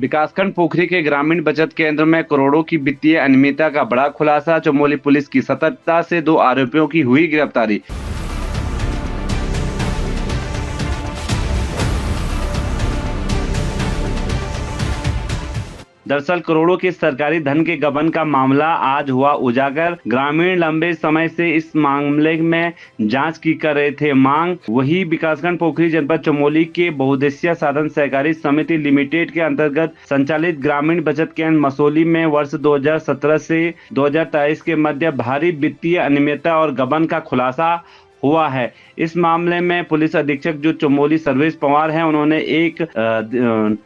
विकासखंड पोखरी के ग्रामीण बचत केंद्र में करोड़ों की वित्तीय अनियमितता का बड़ा खुलासा। चमोली पुलिस की सतर्कता से 2 आरोपियों की हुई गिरफ्तारी। दरअसल करोड़ों के सरकारी धन के गबन का मामला आज हुआ उजागर। ग्रामीण लंबे समय से इस मामले में जांच की कर रहे थे मांग। वही विकासखंड पोखरी जनपद चमोली के बहुउद्देशीय साधन सहकारी समिति लिमिटेड के अंतर्गत संचालित ग्रामीण बचत केंद्र मसोली में वर्ष 2017 से 2023 के मध्य भारी वित्तीय अनियमितता और गबन का खुलासा हुआ है। इस मामले में पुलिस अधीक्षक जो चमोली सर्वेश पवार हैं, उन्होंने एक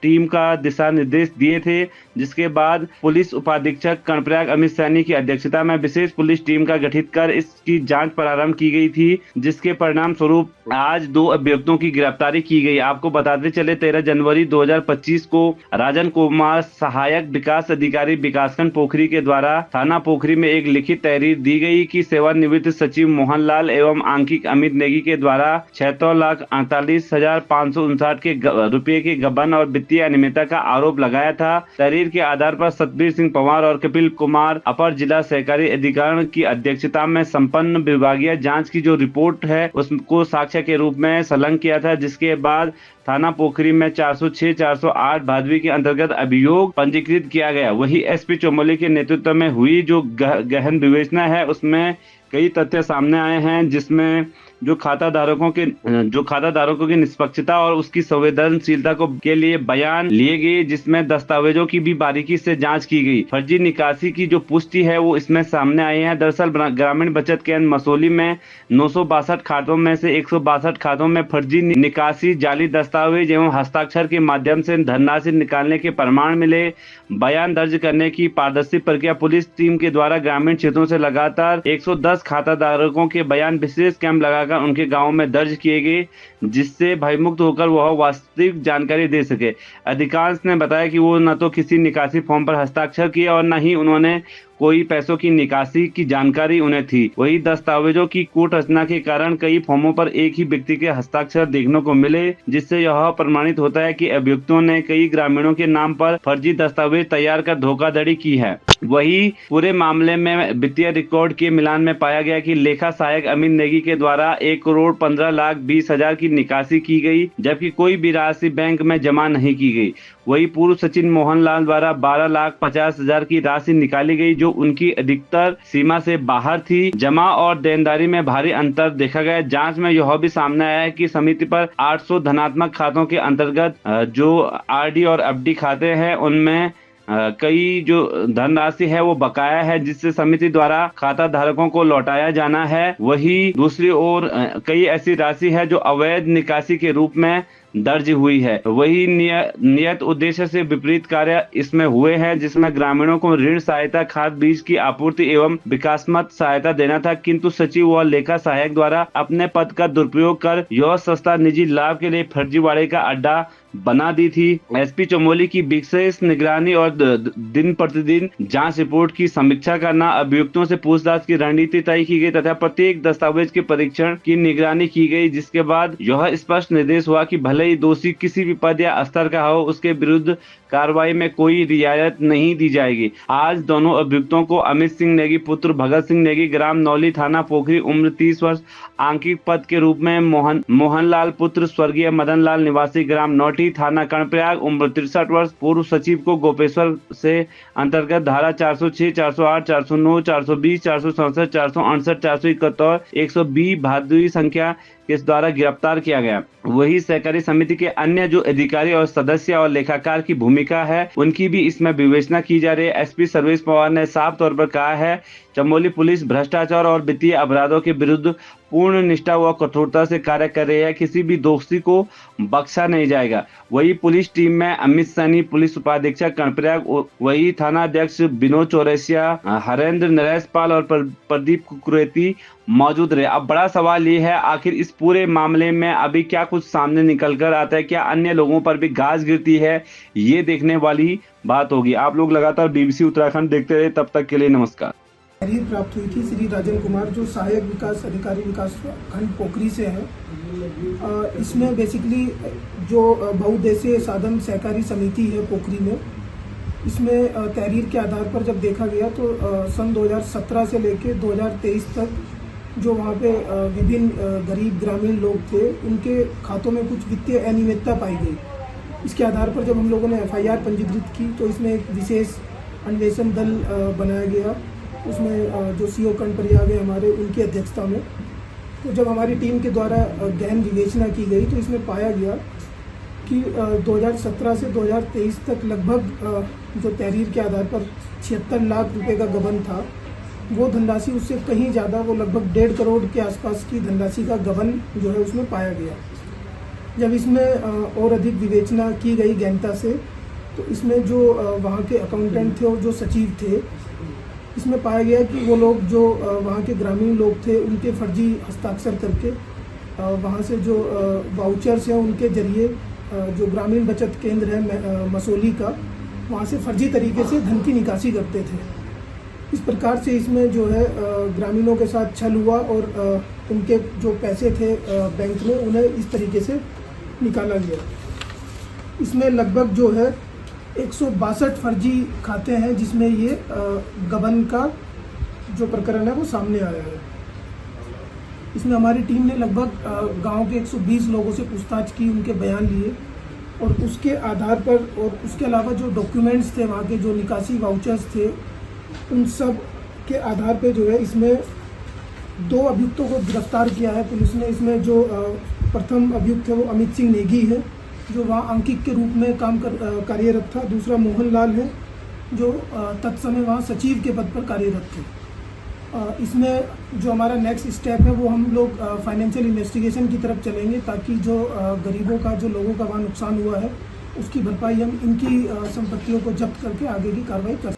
टीम का दिशा निर्देश दिए थे, जिसके बाद पुलिस उपाधीक्षक कर्णप्रयाग अमित सैनी की अध्यक्षता में विशेष पुलिस टीम का गठित कर इसकी जांच प्रारंभ की गई थी, जिसके परिणाम स्वरूप आज 2 अभियुक्तों की गिरफ्तारी की गई। आपको बताते चले 13 जनवरी 2025 को राजन कुमार सहायक विकास अधिकारी विकासखंड पोखरी के द्वारा थाना पोखरी में एक लिखित तहरीर दी गई कि सेवानिवृत्त सचिव मोहनलाल एवं आंकिक अमित नेगी के द्वारा 76,48,559 के रुपए के गबन और वित्तीय अनियमितता का आरोप लगाया था। तहरीर के आधार पर सतबीर सिंह पवार और कपिल कुमार अपर जिला सहकारी अधिकारी की अध्यक्षता में संपन्न विभागीय जांच की जो रिपोर्ट है उसको साक्ष्य के रूप में संलग्न किया था, जिसके बाद थाना पोखरी में 406, 408 भादवी के अंतर्गत अभियोग पंजीकृत किया गया। वही एसपी चमोली के नेतृत्व में हुई जो गहन विवेचना है उसमें कई तथ्य सामने आए हैं, जिसमें जो खाताधारकों की निष्पक्षता और उसकी संवेदनशीलता के लिए बयान लिए गए, जिसमें दस्तावेजों की भी बारीकी से जांच की गई। फर्जी निकासी की जो पुष्टि है वो इसमें सामने आई है। दरअसल ग्रामीण बचत केंद्र मसोली में 962 खातों में से 162 खातों में फर्जी निकासी, जाली दस्तावेज एवं हस्ताक्षर के माध्यम से धनराशि निकालने के प्रमाण मिले। बयान दर्ज करने की पारदर्शी प्रक्रिया पुलिस टीम के द्वारा ग्रामीण क्षेत्रों से लगातार 110 खाताधारकों के बयान विशेष कैंप लगाकर उनके गांव में दर्ज किए गए, जिससे भयमुक्त होकर वह वास्तविक जानकारी दे सके। अधिकांश ने बताया कि वो न तो किसी निकासी फॉर्म पर हस्ताक्षर किए और न ही उन्होंने कोई पैसों की निकासी की जानकारी उन्हें थी। वही दस्तावेजों की कूट रचना के कारण कई फॉर्मों पर एक ही व्यक्ति के हस्ताक्षर देखने को मिले, जिससे यह प्रमाणित होता है कि अभियुक्तों ने कई ग्रामीणों के नाम पर फर्जी दस्तावेज तैयार कर धोखाधड़ी की है। वही पूरे मामले में वित्तीय रिकॉर्ड के मिलान में पाया गया कि लेखा सहायक अमित नेगी के द्वारा 1,15,20,000 की निकासी की गई, जबकि कोई भी राशि बैंक में जमा नहीं की गई। वही पूर्व सचिव मोहनलाल द्वारा 12,50,000 की राशि निकाली गई, जो उनकी अधिकतर सीमा से बाहर थी। जमा और देनदारी में भारी अंतर देखा गया। जांच में यह भी सामने आया है कि समिति पर 800 धनात्मक खातों के अंतर्गत जो आरडी और एफडी खाते हैं उनमें कई जो धनराशि है वो बकाया है, जिससे समिति द्वारा खाता धारकों को लौटाया जाना है। वही दूसरी ओर कई ऐसी राशि है जो अवैध निकासी के रूप में दर्ज हुई है। वही नियत उद्देश्य से विपरीत कार्य इसमें हुए हैं, जिसमें ग्रामीणों को ऋण सहायता, खाद बीज की आपूर्ति एवं विकासात्मक सहायता देना था, किंतु सचिव व लेखा सहायक द्वारा अपने पद का दुरुपयोग कर यह संस्था निजी लाभ के लिए फर्जीवाड़े का अड्डा बना दी थी। एसपी चमोली की विशेष निगरानी और दिन प्रतिदिन जांच रिपोर्ट की समीक्षा करना, अभियुक्तों से पूछताछ की रणनीति तय की गई तथा प्रत्येक दस्तावेज के परीक्षण की निगरानी की गई, जिसके बाद यह स्पष्ट निर्देश हुआ कि भले ही दोषी किसी भी पद या स्तर का हो, उसके विरुद्ध कार्रवाई में कोई रियायत नहीं दी जाएगी। आज दोनों अभियुक्तों को अमित सिंह नेगी पुत्र भगत सिंह नेगी, ग्राम नौली, थाना पोखरी, उम्र 30 वर्ष, आंकिक पद के रूप में मोहनलाल पुत्र स्वर्गीय मदन लाल, निवासी ग्राम नौटी, थाना कर्णप्रयाग, उम्र 63 वर्ष, पूर्व सचिव को गोपेश्वर से अंतर्गत धारा 406, 408, 409, 420, 467, 468, 471, 120 भादवी संख्या के द्वारा गिरफ्तार किया गया। वही सहकारी समिति के अन्य जो अधिकारी और सदस्य और लेखाकार की भूमिका है उनकी भी इसमें विवेचना की जा रही है। एसपी सर्वेश पवार ने साफ तौर पर कहा है, चमोली पुलिस भ्रष्टाचार और वित्तीय अपराधों के विरुद्ध पूर्ण निष्ठा व कठोरता से कार्य कर रही है। किसी भी दोषी को बख्शा नहीं जाएगा। वही पुलिस टीम में अमित सैनी, पुलिस उपाधीक्षक कर्णप्रयाग, वही थाना अध्यक्ष विनोद चौरसिया, हरेंद्र नरेश पाल और प्रदीप कुकरेती मौजूद रहे। अब बड़ा सवाल ये है, आखिर इस पूरे मामले में अभी क्या कुछ सामने निकल कर आता है, क्या अन्य लोगों पर भी गाज गिरती है, ये देखने वाली बात होगी। आप लोग लगातार बीबीसी उत्तराखंड देखते रहे, तब तक के लिए नमस्कार। तहरीर प्राप्त हुई थी श्री राजन कुमार, जो सहायक विकास अधिकारी विकास खंड पोखरी से हैं। इसमें बेसिकली जो बहुउद्देशीय साधन सहकारी समिति है पोखरी में, इसमें तहरीर के आधार पर जब देखा गया तो सन 2017 से लेकर 2023 तक जो वहाँ पे विभिन्न गरीब ग्रामीण लोग थे, उनके खातों में कुछ वित्तीय अनियमितता पाई गई। इसके आधार पर जब हम लोगों ने FIR पंजीकृत की तो इसमें एक विशेष अन्वेषण दल बनाया गया। उसमें जो CO कणपरियाग है हमारे, उनकी अध्यक्षता में, तो जब हमारी टीम के द्वारा गहन विवेचना की गई तो इसमें पाया गया कि 2017 से 2023 तक लगभग जो तहरीर के आधार पर 76 लाख रुपए का गबन था, वो धनराशि उससे कहीं ज़्यादा, वो लगभग 1.5 करोड़ के आसपास की धनराशि का गबन जो है उसमें पाया गया। जब इसमें और अधिक विवेचना की गई गहनता से, तो इसमें जो वहाँ के अकाउंटेंट थे और जो सचिव थे, इसमें पाया गया कि वो लोग जो वहाँ के ग्रामीण लोग थे, उनके फर्जी हस्ताक्षर करके वहाँ से जो वाउचर्स हैं उनके जरिए जो ग्रामीण बचत केंद्र है मसोली का, वहाँ से फर्जी तरीके से धन की निकासी करते थे। इस प्रकार से इसमें जो है ग्रामीणों के साथ छल हुआ और उनके जो पैसे थे बैंक में, उन्हें इस तरीके से निकाला गया। इसमें लगभग जो है 162 फर्जी खाते हैं, जिसमें ये गबन का जो प्रकरण है वो सामने आया है। इसमें हमारी टीम ने लगभग गांव के 120 लोगों से पूछताछ की, उनके बयान लिए और उसके आधार पर, और उसके अलावा जो डॉक्यूमेंट्स थे, वहाँ के जो निकासी वाउचर्स थे, उन सब के आधार पे जो है इसमें 2 अभियुक्तों को गिरफ्तार किया है पुलिस ने। इसमें जो प्रथम अभियुक्त है वो अमित सिंह नेगी है, जो वहाँ अंकित के रूप में कार्यरत था। दूसरा मोहन लाल है, जो तत्समय वहाँ सचिव के पद पर कार्यरत थे। इसमें जो हमारा नेक्स्ट स्टेप है वो हम लोग फाइनेंशियल इन्वेस्टिगेशन की तरफ चलेंगे, ताकि जो गरीबों का, जो लोगों का वहाँ नुकसान हुआ है, उसकी भरपाई हम इनकी संपत्तियों को जब्त करके आगे की कार्रवाई कर